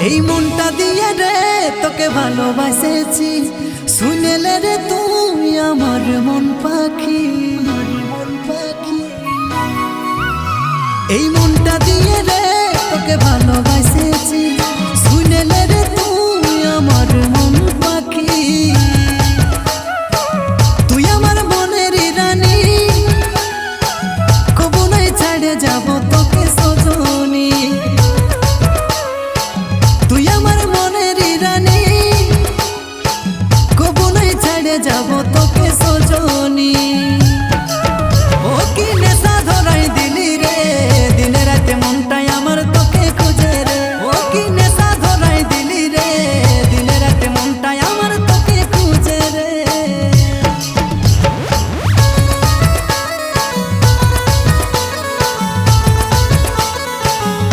এই মনটা দিয়ে রে তোকে ভালোবাসেছি, শুনেলে রে তুই আমার মন পাখি। এই মনটা দিয়ে রে